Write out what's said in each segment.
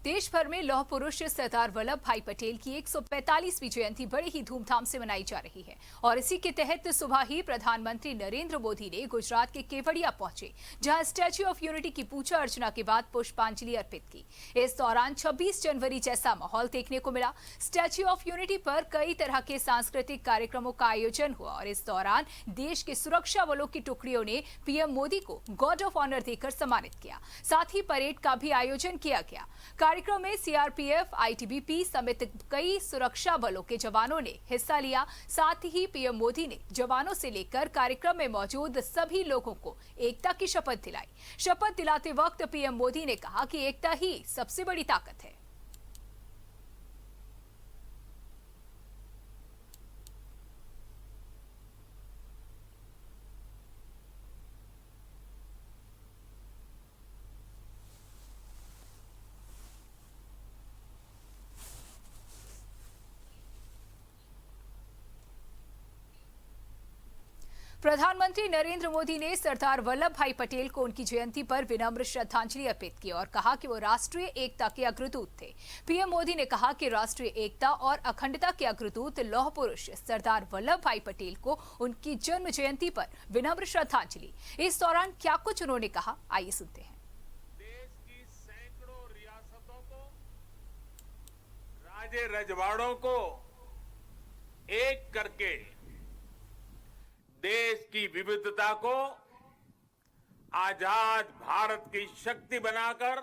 देश भर में लौह पुरुष सरदार वल्लभ भाई पटेल की 145वीं जयंती बड़े ही धूमधाम से मनाई जा रही है और इसी के तहत सुबह ही प्रधानमंत्री नरेंद्र मोदी ने गुजरात के केवड़िया पहुंचे, जहां स्टैच्यू ऑफ यूनिटी की पूजा अर्चना के बाद पुष्पांजलि अर्पित की। इस दौरान 26 जनवरी जैसा माहौल देखने को मिला। स्टैच्यू ऑफ यूनिटी पर कई तरह के सांस्कृतिक कार्यक्रमों का आयोजन हुआ और इस दौरान देश के सुरक्षा बलों की टुकड़ियों ने पीएम मोदी को गार्ड ऑफ ऑनर देकर सम्मानित किया। साथ ही परेड का भी आयोजन किया गया। कार्यक्रम में सीआरपीएफ, आईटीबीपी समेत कई सुरक्षा बलों के जवानों ने हिस्सा लिया। साथ ही पीएम मोदी ने जवानों से लेकर कार्यक्रम में मौजूद सभी लोगों को एकता की शपथ दिलाई। शपथ दिलाते वक्त पीएम मोदी ने कहा कि एकता ही सबसे बड़ी ताकत है। प्रधानमंत्री नरेंद्र मोदी ने सरदार वल्लभ भाई पटेल को उनकी जयंती पर विनम्र श्रद्धांजलि अर्पित की और कहा कि वो राष्ट्रीय एकता के अग्रदूत थे। पीएम मोदी ने कहा कि राष्ट्रीय एकता और अखंडता के अग्रदूत लौह पुरुष सरदार वल्लभ भाई पटेल को उनकी जन्म जयंती पर विनम्र श्रद्धांजलि। इस दौरान क्या कुछ उन्होंने कहा, आइए सुनते हैं। देश की सैकड़ों रियासतों को, राजे रजवाड़ों को एक करके देश की विविधता को आजाद भारत की शक्ति बनाकर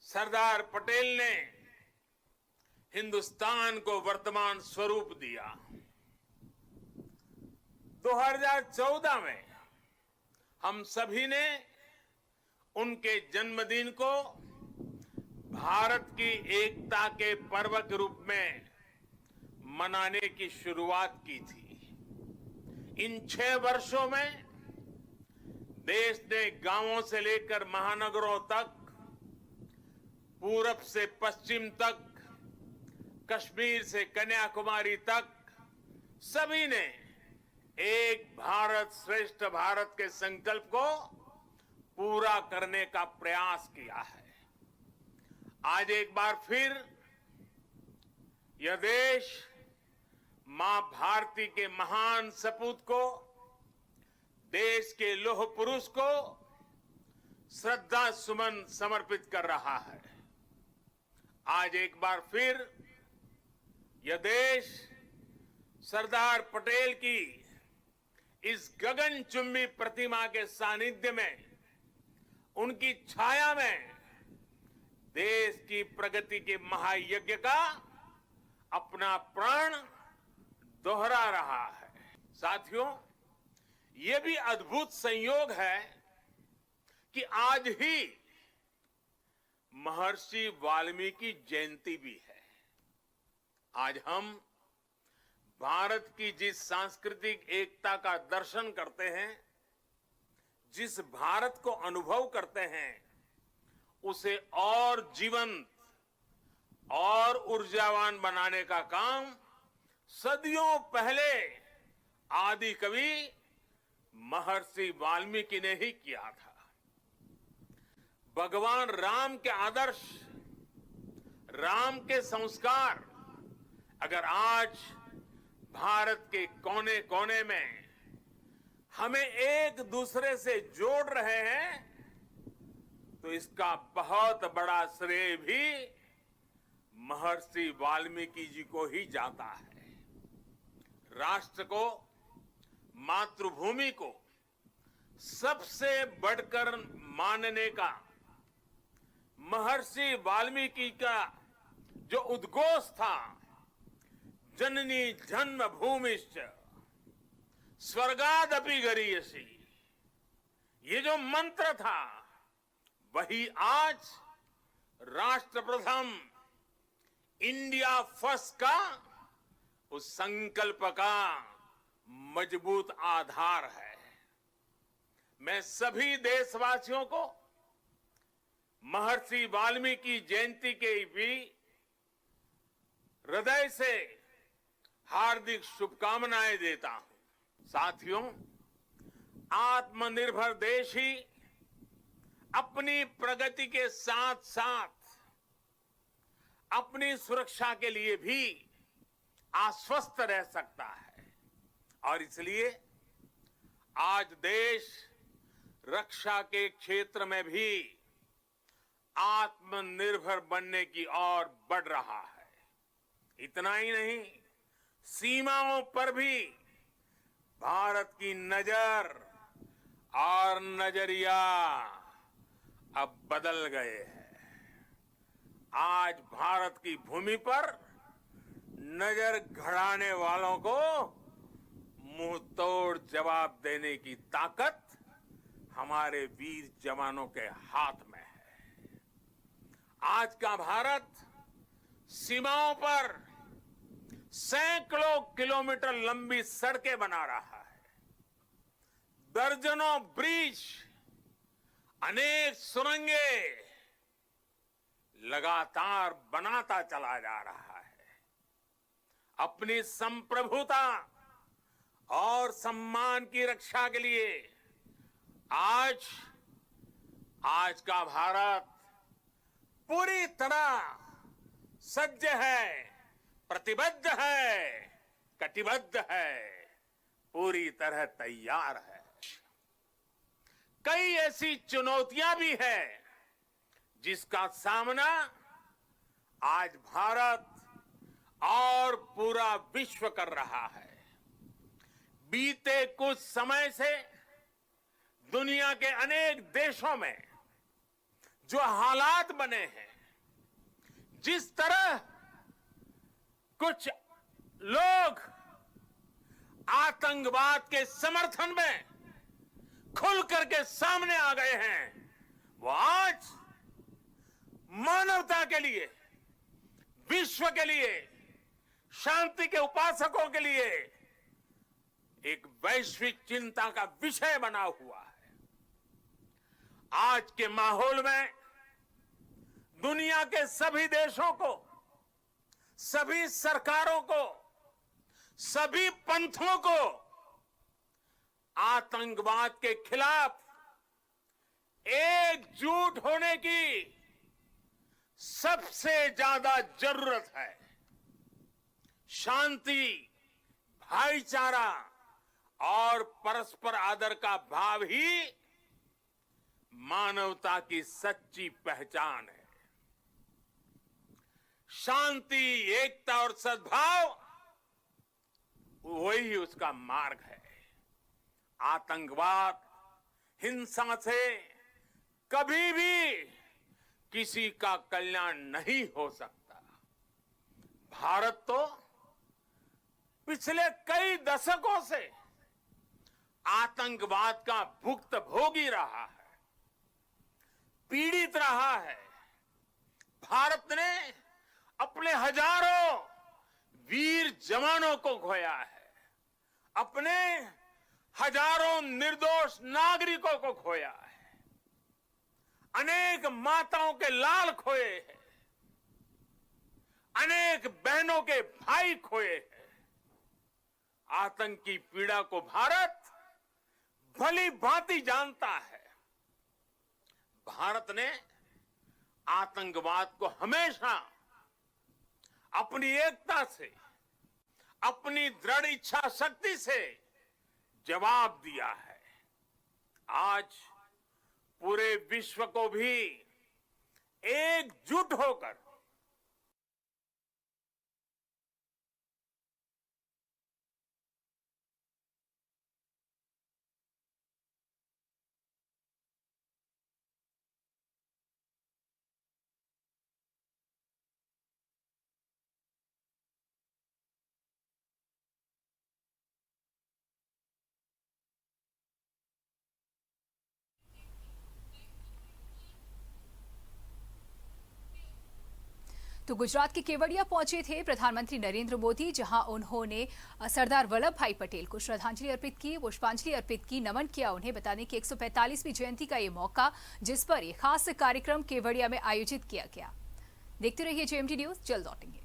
सरदार पटेल ने हिंदुस्तान को वर्तमान स्वरूप दिया। 2014 में हम सभी ने उनके जन्मदिन को भारत की एकता के पर्व के रूप में मनाने की शुरुआत की थी। इन 6 वर्षों में देश ने गांवों से लेकर महानगरों तक, पूरब से पश्चिम तक, कश्मीर से कन्याकुमारी तक सभी ने एक भारत श्रेष्ठ भारत के संकल्प को पूरा करने का प्रयास किया है। आज एक बार फिर यह देश मां भारती के महान सपूत को, देश के लौह पुरुष को श्रद्धा सुमन समर्पित कर रहा है। आज एक बार फिर यह देश सरदार पटेल की इस गगनचुंबी प्रतिमा के सानिध्य में, उनकी छाया में देश की प्रगति के महायज्ञ का अपना प्राण दोहरा रहा है। साथियों, ये भी अद्भुत संयोग है कि आज ही महर्षि वाल्मीकि जयंती भी है। आज हम भारत की जिस सांस्कृतिक एकता का दर्शन करते हैं, जिस भारत को अनुभव करते हैं, उसे और जीवंत और ऊर्जावान बनाने का काम सदियों पहले आदि कवि महर्षि वाल्मीकि ने ही किया था। भगवान राम के आदर्श, राम के संस्कार अगर आज भारत के कोने कोने में हमें एक दूसरे से जोड़ रहे हैं, तो इसका बहुत बड़ा श्रेय भी महर्षि वाल्मीकि जी को ही जाता है। राष्ट्र को, मातृभूमि को सबसे बढ़कर मानने का महर्षि वाल्मीकि का जो उद्घोष था, जननी जन्मभूमिश्च स्वर्गादपि गरीयसी, ये जो मंत्र था, वही आज राष्ट्र प्रथम, इंडिया फर्स्ट का उस संकल्प का मजबूत आधार है। मैं सभी देशवासियों को महर्षि वाल्मीकि जयंती के भी हृदय से हार्दिक शुभकामनाएं देता हूं। साथियों, आत्मनिर्भर देश ही अपनी प्रगति के साथ साथ अपनी सुरक्षा के लिए भी आश्वस्त रह सकता है। और इसलिए आज देश रक्षा के क्षेत्र में भी आत्मनिर्भर बनने की ओर बढ़ रहा है। इतना ही नहीं, सीमाओं पर भी भारत की नजर और नजरिया अब बदल गए हैं। आज भारत की भूमि पर नजर गड़ाने वालों को मुंह तोड़ जवाब देने की ताकत हमारे वीर जवानों के हाथ में है। आज का भारत सीमाओं पर सैकड़ों किलोमीटर लंबी सड़कें बना रहा है, दर्जनों ब्रिज, अनेक सुरंगें लगातार बनाता चला जा रहा है। अपनी संप्रभुता और सम्मान की रक्षा के लिए आज का भारत पूरी तरह सज्ज है, प्रतिबद्ध है, कटिबद्ध है, पूरी तरह तैयार है। कई ऐसी चुनौतियां भी हैं जिसका सामना आज भारत और पूरा विश्व कर रहा है। बीते कुछ समय से दुनिया के अनेक देशों में जो हालात बने हैं, जिस तरह कुछ लोग आतंकवाद के समर्थन में खुल करके सामने आ गए हैं, वो आज मानवता के लिए, विश्व के लिए, शांति के उपासकों के लिए एक वैश्विक चिंता का विषय बना हुआ है। आज के माहौल में दुनिया के सभी देशों को, सभी सरकारों को, सभी पंथों को आतंकवाद के खिलाफ एकजुट होने की सबसे ज्यादा जरूरत है। शांति, भाईचारा और परस्पर आदर का भाव ही मानवता की सच्ची पहचान है। शांति, एकता और सद्भाव वही उसका मार्ग है। आतंकवाद, हिंसा से कभी भी किसी का कल्याण नहीं हो सकता। भारत तो पिछले कई दशकों से आतंकवाद का भुक्तभोगी रहा है, पीड़ित रहा है। भारत ने अपने हजारों वीर जवानों को खोया है, अपने हजारों निर्दोष नागरिकों को खोया है, अनेक माताओं के लाल खोए हैं, अनेक बहनों के भाई खोए हैं। आतंकी पीड़ा को भारत भली भांति जानता है। भारत ने आतंकवाद को हमेशा अपनी एकता से, अपनी दृढ़ इच्छा शक्ति से जवाब दिया है। आज पूरे विश्व को भी एकजुट होकर तो गुजरात के केवड़िया पहुंचे थे प्रधानमंत्री नरेंद्र मोदी, जहां उन्होंने सरदार वल्लभ भाई पटेल को श्रद्धांजलि अर्पित की, पुष्पांजलि अर्पित की, नमन किया उन्हें। बताने की 145वीं जयंती का ये मौका, जिस पर ये खास कार्यक्रम केवड़िया में आयोजित किया गया। देखते रहिए जेएमटी न्यूज, जल्द लौटेंगे।